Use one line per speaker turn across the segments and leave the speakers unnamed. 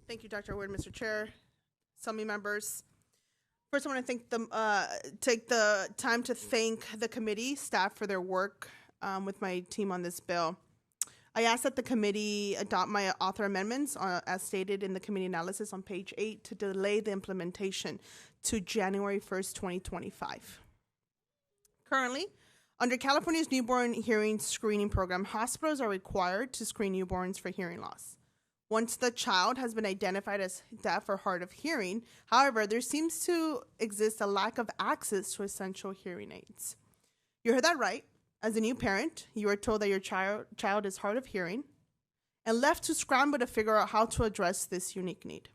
Thank you, Dr. Wood, Mr. Chair, Assembly members. First, I want to take the time to thank the committee staff for their work with my team on this bill. I ask that the committee adopt my author amendments as stated in the committee analysis on page 8 to delay the implementation to January 1st, 2025. Currently, under California's newborn hearing screening program, hospitals are required to screen newborns for hearing loss. Once the child has been identified as deaf or hard of hearing, however, there seems to exist a lack of access to essential hearing aids. You heard that right. As a new parent, you are told that your child is hard of hearing and left to scramble to figure out how to address this unique need.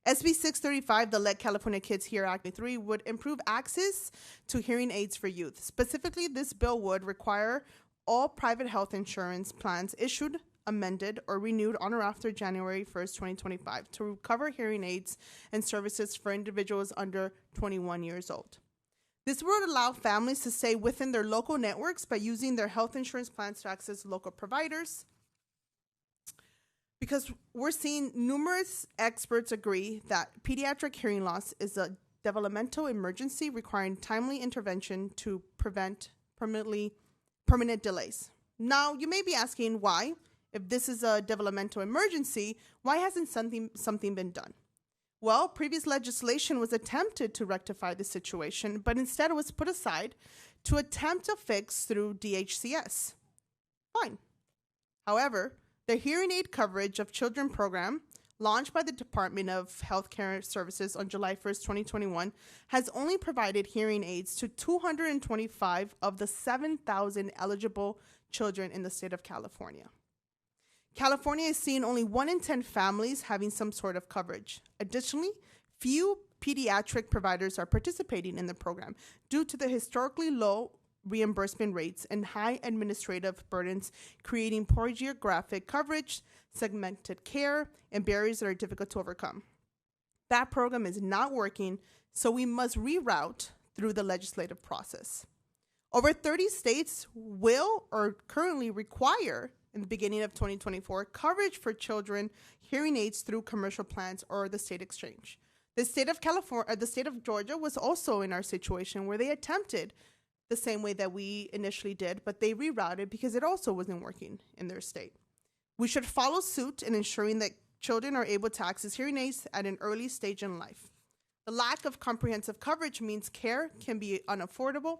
SB 635, the Let California Kids Hear Act 3, would improve access to hearing aids for youth. Specifically, this bill would require all private health insurance plans issued, amended, or renewed on or after January 1st, 2025 to cover hearing aids and services for individuals under 21 years old. This would allow families to stay within their local networks by using their health insurance plans to access local providers. Because we're seeing numerous experts agree that pediatric hearing loss is a developmental emergency requiring timely intervention to prevent permanent delays. Now, you may be asking why, if this is a developmental emergency, why hasn't something been done? Well, previous legislation was attempted to rectify the situation, but instead it was put aside to attempt a fix through DHCS. Fine. However, the hearing aid coverage of children program, launched by the Department of Healthcare Services on July 1st, 2021, has only provided hearing aids to 225 of the 7,000 eligible children in the state of California. California is seeing only 1 in 10 families having some sort of coverage. Additionally, few pediatric providers are participating in the program due to the historically low reimbursement rates and high administrative burdens, creating poor geographic coverage, segmented care, and barriers that are difficult to overcome. That program is not working, so we must reroute through the legislative process. Over 30 states will or currently require, in the beginning of 2024, coverage for children hearing aids through commercial plans or the state exchange. The state of Georgia was also in our situation where they attempted the same way that we initially did, but they rerouted because it also wasn't working in their state. We should follow suit in ensuring that children are able to access hearing aids at an early stage in life. The lack of comprehensive coverage means care can be unaffordable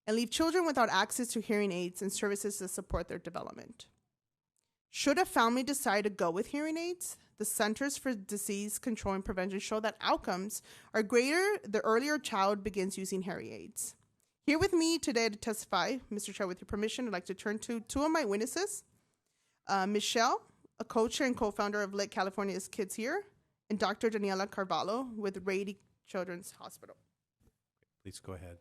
and leave children without access to hearing aids and services to support their development. Should a family decide to go with hearing aids, the Centers for Disease Control and Prevention show that outcomes are greater the earlier a child begins using hearing aids. Here with me today to testify, Mr. Chair, with your permission, I'd like to turn to two of my witnesses, Michelle, a co-chair and co-founder of Let California's Kids Hear, and Dr. Daniela Carvalho with Rady Children's Hospital.
Please go ahead.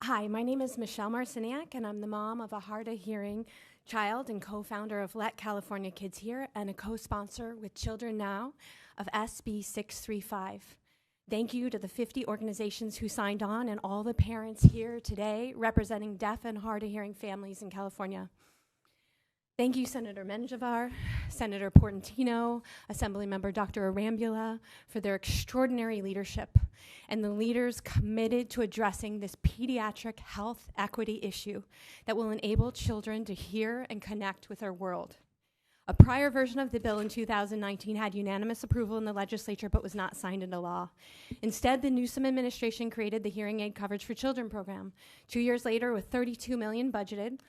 Hi, my name is Michelle Marciniak, and I'm the mom of a hard of hearing child and co-founder of Let California Kids Hear and a co-sponsor with Children Now of SB 635. Thank you to the 50 organizations who signed on and all the parents here today representing deaf and hard of hearing families in California. Thank you, Senator Menjivar, Senator Portantino, Assemblymember Dr. Arambula, for their extraordinary leadership and the leaders committed to addressing this pediatric health equity issue that will enable children to hear and connect with our world. A prior version of the bill in 2019 had unanimous approval in the legislature but was not signed into law. Instead, the Newsom administration created the Hearing Aid Coverage for Children program. 2 years later, with $32 million budgeted,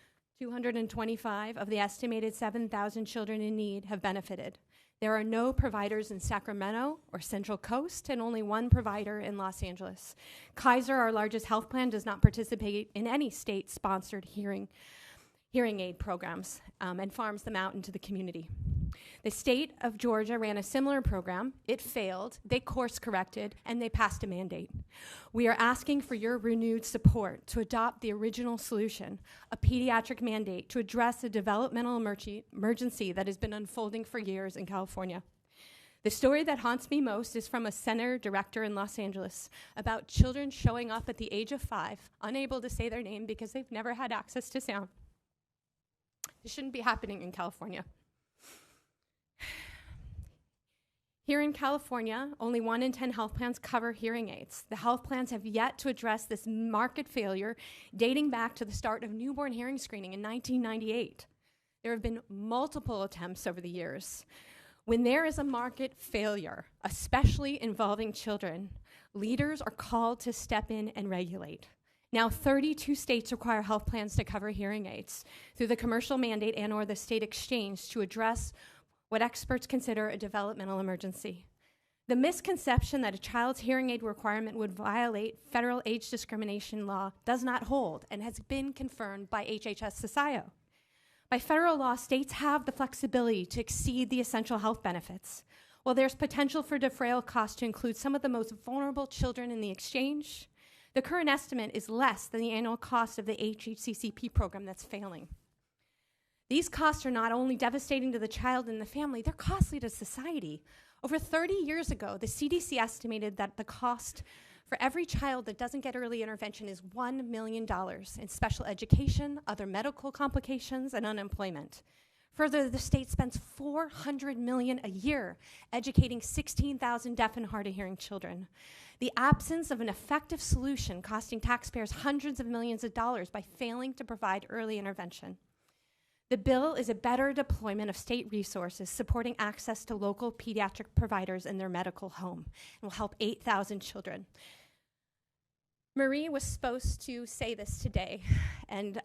225 of the estimated 7,000 children in need have benefited. There are no providers in Sacramento or Central Coast and only one provider in Los Angeles. Kaiser, our largest health plan, does not participate in any state-sponsored hearing aid programs and farms them out into the community. The state of Georgia ran a similar program. It failed. They course-corrected, and they passed a mandate. We are asking for your renewed support to adopt the original solution, a pediatric mandate to address a developmental emergency that has been unfolding for years in California. The story that haunts me most is from a center director in Los Angeles about children showing up at the age of 5, unable to say their name because they've never had access to sound. This shouldn't be happening in California. Here in California, only 1 in 10 health plans cover hearing aids. The health plans have yet to address this market failure dating back to the start of newborn hearing screening in 1998. There have been multiple attempts over the years. When there is a market failure, especially involving children, leaders are called to step in and regulate. Now, 32 states require health plans to cover hearing aids through the commercial mandate and/or the state exchange to address what experts consider a developmental emergency. The misconception that a child's hearing aid requirement would violate federal age discrimination law does not hold and has been confirmed by HHS CSIO. By federal law, states have the flexibility to exceed the essential health benefits. While there's potential for defrayal costs to include some of the most vulnerable children in the exchange, the current estimate is less than the annual cost of the HHCCP program that's failing. These costs are not only devastating to the child and the family, they're costly to society. Over 30 years ago, the CDC estimated that the cost for every child that doesn't get early intervention is $1 million in special education, other medical complications, and unemployment. Further, the state spends $400 million a year educating 16,000 deaf and hard of hearing children. The absence of an effective solution costing taxpayers hundreds of millions of dollars by failing to provide early intervention. The bill is a better deployment of state resources supporting access to local pediatric providers in their medical home and will help 8,000 children. Marie was supposed to say this today, and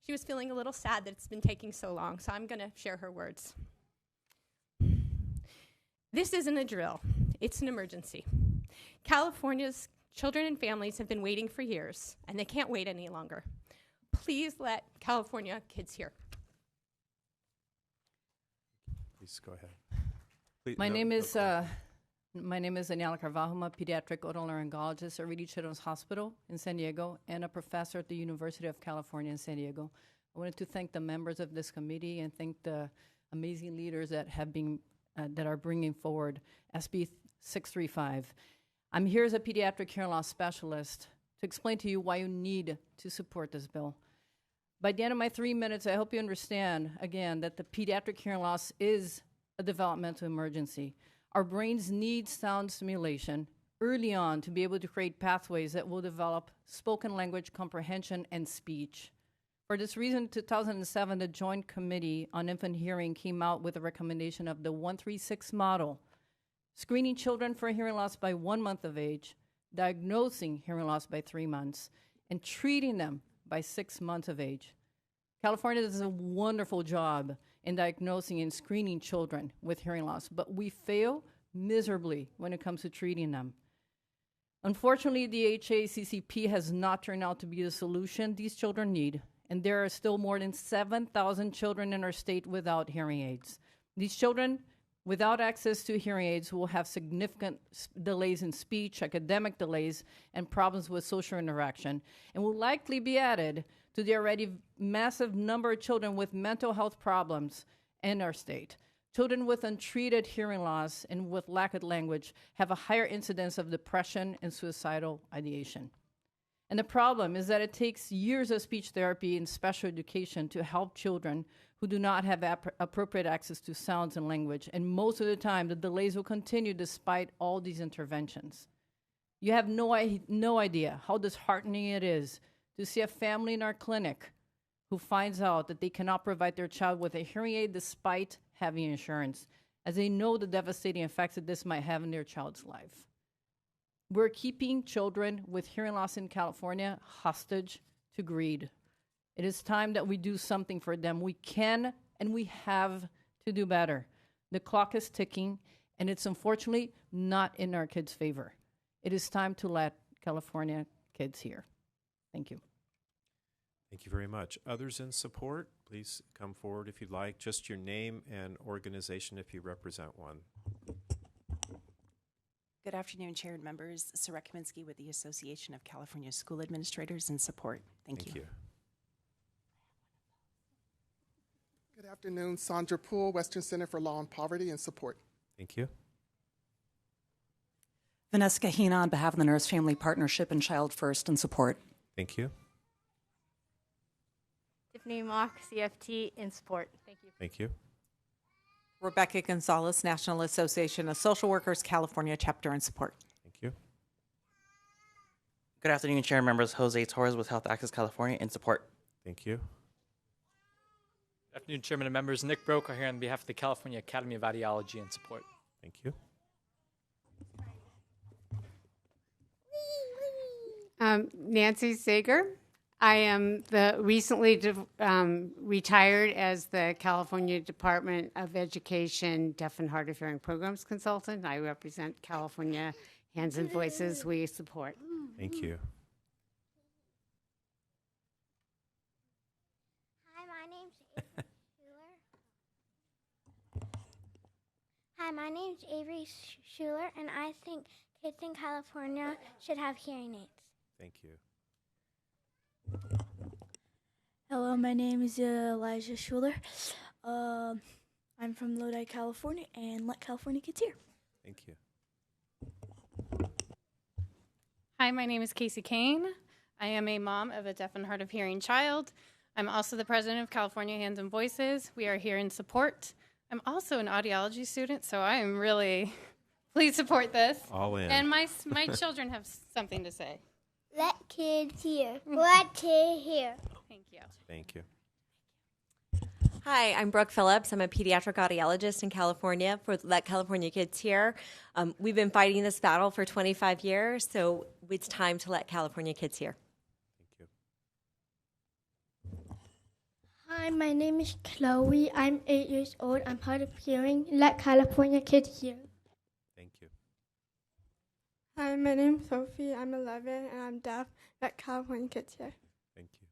she was feeling a little sad that it's been taking so long, so I'm going to share her words. This isn't a drill. It's an emergency. California's children and families have been waiting for years, and they can't wait any longer. Please let California kids hear.
Please go ahead. Please,
My name is Daniela Carvalho. I'm a pediatric otolaryngologist at Reedy Children's Hospital in San Diego and a professor at the University of California in San Diego. I wanted to thank the members of this committee and thank the amazing leaders that have been that are bringing forward SB 635. I'm here as a pediatric hearing loss specialist to explain to you why you need to support this bill. By the end of my 3 minutes, I hope you understand, again, that the pediatric hearing loss is a developmental emergency. Our brains need sound stimulation early on to be able to create pathways that will develop spoken language comprehension and speech. For this reason, in 2007, the Joint Committee on Infant Hearing came out with a recommendation of the 136 model, screening children for hearing loss by 1 month of age, diagnosing hearing loss by 3 months, and treating them by 6 months of age. California does a wonderful job in diagnosing and screening children with hearing loss, but we fail miserably when it comes to treating them. Unfortunately, the HACCP has not turned out to be the solution these children need, and there are still more than 7,000 children in our state without hearing aids. These children without access to hearing aids will have significant delays in speech, academic delays, and problems with social interaction, and will likely be added to the already massive number of children with mental health problems in our state. Children with untreated hearing loss and with lack of language have a higher incidence of depression and suicidal ideation. And the problem is that it takes years of speech therapy and special education to help children who do not have appropriate access to sounds and language. And most of the time, the delays will continue despite all these interventions. You have no idea how disheartening it is to see a family in our clinic who finds out that they cannot provide their child with a hearing aid despite having insurance, as they know the devastating effects that this might have in their child's life. We're keeping children with hearing loss in California hostage to greed. It is time that we do something for them. We can and we have to do better. The clock is ticking, and it's unfortunately not in our kids' favor. It is time to let California kids hear. Thank you.
Thank you very much. Others in support, please come forward if you'd like. Just your name and organization if you represent one.
Good afternoon, Chair and members. Sarah Kaminsky with the Association of California School Administrators in support. Thank you.
Good afternoon, Sandra Poole, Western Center for Law and Poverty in support.
Thank you.
Vanessa Kahina on behalf of the Nurse Family Partnership and Child First in support.
Thank you.
Tiffany Mock, CFT in support. Thank you.
Thank you.
Rebecca Gonzalez, National Association of Social Workers, California chapter and support.
Thank you.
Good afternoon, Chair and members. Jose Torres with Health Access California in support.
Thank you.
Good afternoon, Chairman and members. Nick Brokaw here on behalf of the California Academy of Audiology in support.
Thank you.
Nancy Sager. I am the recently retired as the California Department of Education Deaf and Hard of Hearing Programs Consultant. I represent California Hands and Voices we support.
Thank you.
Hi, my name's Avery Schuler, and I think kids in California should have hearing aids.
Thank you.
Hello, my name is Elijah Schuler. I'm from Lodi, California, and Let California Kids Hear.
Thank you.
Hi, my name is Casey Kane. I am a mom of a deaf and hard of hearing child. I'm also the president of California Hands and Voices. We are here in support. I'm also an audiology student, so I am really, please support this.
All in.
And my children have something to say.
Let kids hear. Let kids hear.
Thank you.
Thank you.
Hi, I'm Brooke Phillips. I'm a pediatric audiologist in California for Let California Kids Hear. We've been fighting this battle for 25 years, so it's time to let California kids hear.
Thank you.
Hi, my name is Chloe. I'm 8 years old. I'm hard of hearing. Let California kids hear.
Thank you.
Hi, my name's Sophie. I'm 11 and I'm deaf. Let California kids hear.
Thank you.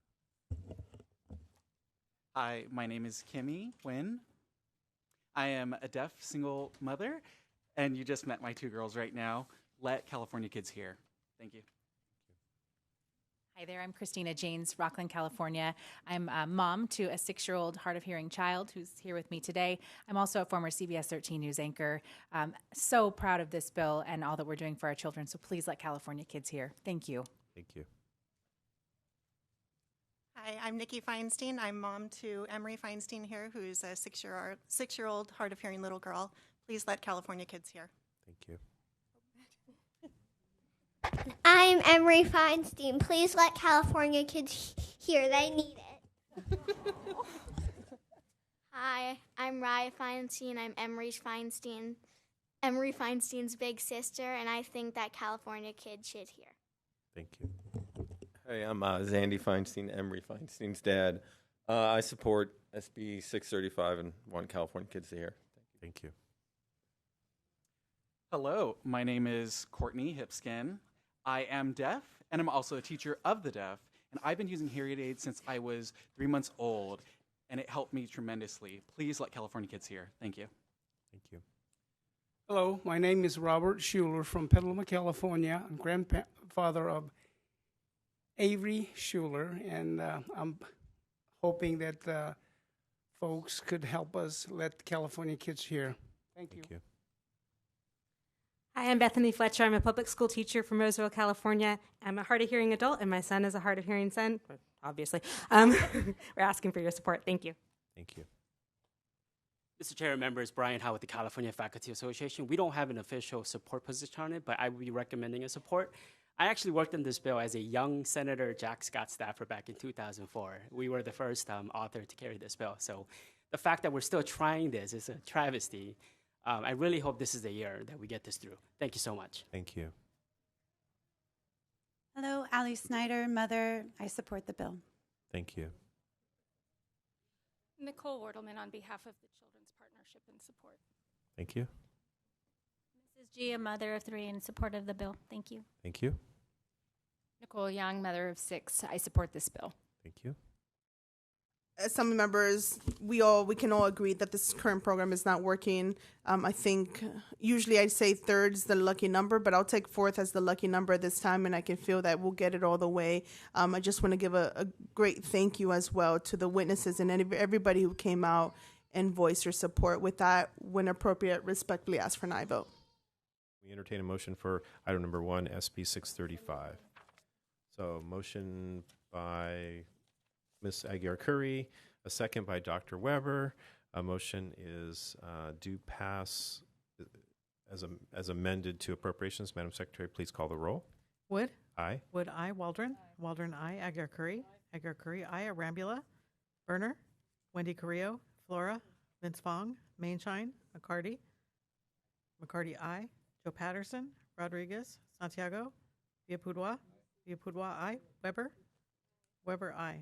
Hi, my name is Kimmy Nguyen. I am a deaf single mother, and you just met my two girls right now. Let California kids hear. Thank you.
Hi there, I'm Christina Janes, Rockland, California. I'm a mom to a 6-year-old hard of hearing child who's here with me today. I'm also a former CBS 13 News anchor. So proud of this bill and all that we're doing for our children, so please let California kids hear. Thank you.
Thank you.
Hi, I'm Nikki Feinstein. I'm mom to Emery Feinstein here, who's a 6-year-old hard of hearing little girl. Please let California kids hear.
Thank you.
I'm Emery Feinstein. Please let California kids hear. They need it. Hi, I'm Raya Feinstein. I'm Emery Feinstein's big sister, and I think that California kids should hear.
Thank you.
Hey, I'm Zandy Feinstein, Emery Feinstein's dad. I support SB 635 and want California kids to hear.
Thank you.
Hello, my name is Courtney Hipskin. I am deaf, and I'm also a teacher of the deaf, and I've been using hearing aids since I was 3 months old, and it helped me tremendously. Please let California kids hear. Thank you.
Thank you.
Hello, my name is Robert Schuler from Petaluma, California. I'm grandfather of Avery Schuler, and I'm hoping that folks could help us let California kids hear. Thank you.
Hi, I'm Bethany Fletcher. I'm a public school teacher from Roseville, California. I'm a hard of hearing adult, and my son is a hard of hearing son, obviously. We're asking for your support. Thank you.
Thank you.
Mr. Chair and members, Brian Howe with the California Faculty Association. We don't have an official support position on it, but I will be recommending a support. I actually worked on this bill as a young Senator Jack Scott staffer back in 2004. We were the first author to carry this bill. So the fact that we're still trying this is a travesty. I really hope this is the year that we get this through. Thank you so much.
Thank you.
Hello, Ali Snyder, mother. I support the bill.
Thank you.
Nicole Wortelman on behalf of the Children's Partnership in support.
Thank you.
Mrs. G, a mother of 3 in support of the bill. Thank you.
Thank you.
Nicole Young, mother of 6. I support this bill.
Thank you.
Assembly members, we can all agree that this current program is not working. I think usually I'd say third is the lucky number, but I'll take fourth as the lucky number this time, and I can feel that we'll get it all the way. I just want to give a great thank you as well to the witnesses and everybody who came out and voiced their support. With that, when appropriate, respectfully ask for an aye vote.
We entertain a motion for item number 1, SB 635. So motion by Ms. Aguiar-Curry, a second by Dr. Weber. A motion is due pass as amended to appropriations. Madam Secretary, please call the roll.
Wood?
Aye.
Wood, aye. Waldron? Waldron, aye. Aguirre Curry? Aguirre Curry, aye. Arambula? Berner? Wendy Carrillo? Flora? Vince Fong? Mainshine? McCarty? McCarty, aye. Joe Patterson? Rodriguez? Santiago? Villapudois? Villapudois, aye. Weber? Weber, aye.